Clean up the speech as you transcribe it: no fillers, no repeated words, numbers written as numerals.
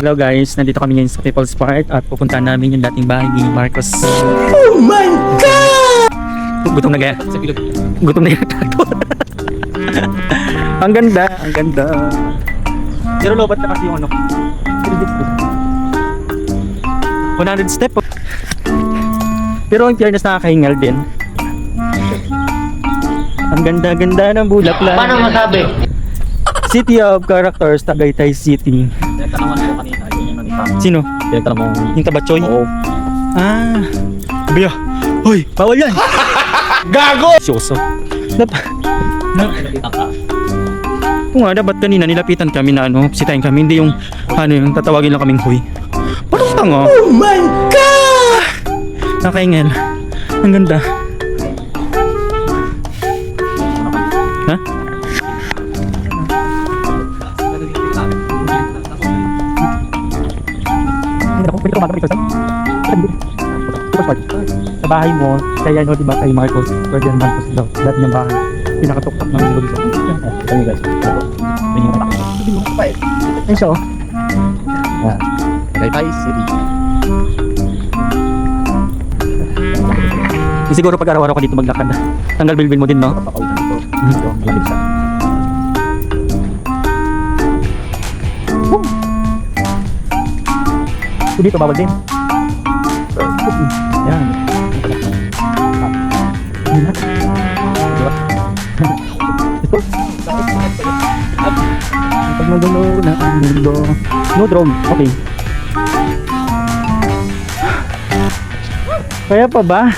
Hello guys, nandito kami ngayon sa People's Park at pupuntahan namin yung dating bahay ni Marcos. Oh my God! Gutom na gaya. Gutom na gaya. Ang ganda, ang ganda. Pero lobat na kasi yung ano. 100 step. Pero ang fairness nakakahingal din. Ang ganda-ganda ng bulaklak. Paano masabi? City of Characters, Tagaytay City. Sino? Yung Tabachoy? Oo. Ah. Biya. Hoy, bawal yan. Gago! Syoso. Kung nga, dapat kanina nilapitan kami na ano, sitayin kami, hindi yung ano yung tatawagin lang kaming huy. Parang tanga. Oh my God! Nakaingel. Ang ganda. Ha? Sa bahay mo, kaya no, diba kay Marcos, Ferdinand Marcos daw, dati niyang bahay, pinakatuktok ng lubis. Kami guys. Ayun siya oh. Tagaytay City. Siguro pag araw-araw ka dito maglakad, tanggal bilbil mo din no? Papawisan ito. Ito, malamig siya. So dito bawal din. Yan. Pag magulo na ang mundo. No drone. Okay. Kaya pa ba?